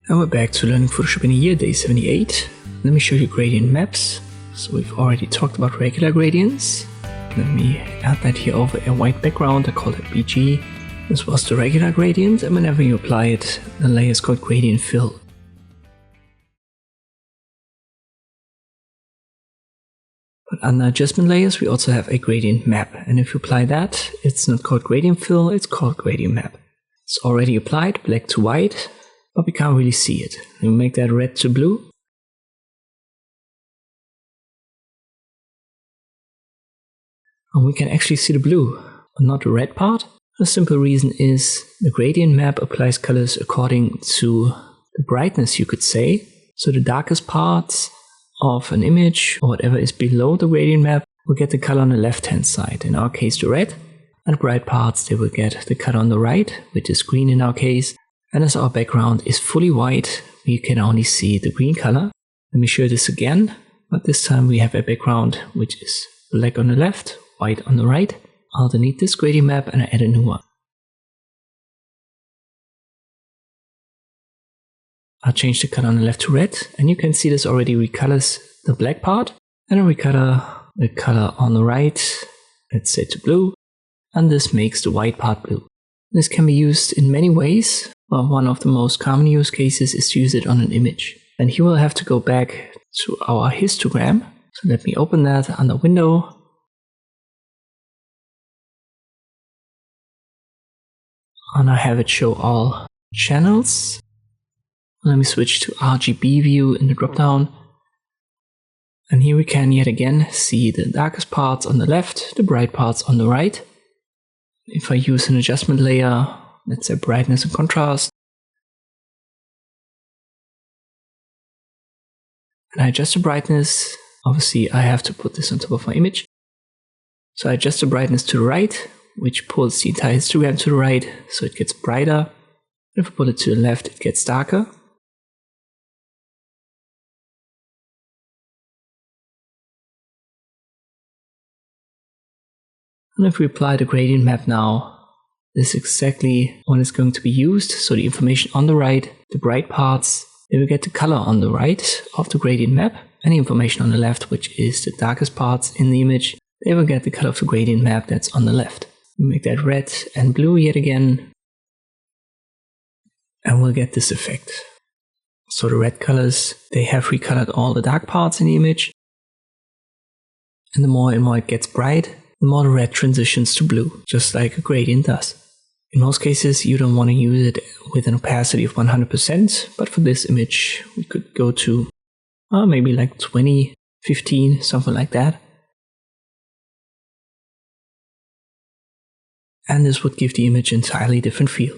And we're back to learning Photoshop in a year, day 78. Let me show you gradient maps. So we've already talked about regular gradients. Let me add that here over a white background. I call it BG. This was the regular gradient, and whenever you apply it, the layer is called gradient fill. But under adjustment layers, we also have a gradient map. And if you apply that, it's not called gradient fill, it's called gradient map. It's already applied, black to white, but we can't really see it. We make that red to blue. And we can actually see the blue, but not the red part. The simple reason is the gradient map applies colors according to the brightness, you could say. So the darkest parts of an image, or whatever is below the gradient map, will get the color on the left hand side, in our case the red. And bright parts, they will get the color on the right, which is green in our case. And as our background is fully white, we can only see the green color. Let me show this again, but this time we have a background which is black on the left, white on the right. I'll delete this gradient map and I add a new one. I'll change the color on the left to red, and you can see this already recolors the black part, and I recolor the color on the right, let's say to blue, and this makes the white part blue. This can be used in many ways, but one of the most common use cases is to use it on an image. And here we'll have to go back to our histogram. So let me open that under Window. And I have it show all channels. Let me switch to RGB view in the dropdown. And here we can yet again see the darkest parts on the left, the bright parts on the right. If I use an adjustment layer, let's say brightness and contrast, and I adjust the brightness, obviously I have to put this on top of my image. So I adjust the brightness to the right, which pulls the entire histogram to the right, so it gets brighter. If I put it to the left, it gets darker. And if we apply the gradient map now, this is exactly what is going to be used. So the information on the right, the bright parts, they will get the color on the right of the gradient map. And the information on the left, which is the darkest parts in the image, they will get the color of the gradient map that's on the left. We make that red and blue yet again, and we'll get this effect. So the red colors, they have recolored all the dark parts in the image. And the more and more it gets bright, the more the red transitions to blue, just like a gradient does. In most cases, you don't want to use it with an opacity of 100%, but for this image, we could go to maybe like 20, 15, something like that. And this would give the image an entirely different feel.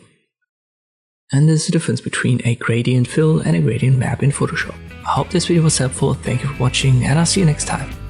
And there's the difference between a gradient fill and a gradient map in Photoshop. I hope this video was helpful, thank you for watching, and I'll see you next time.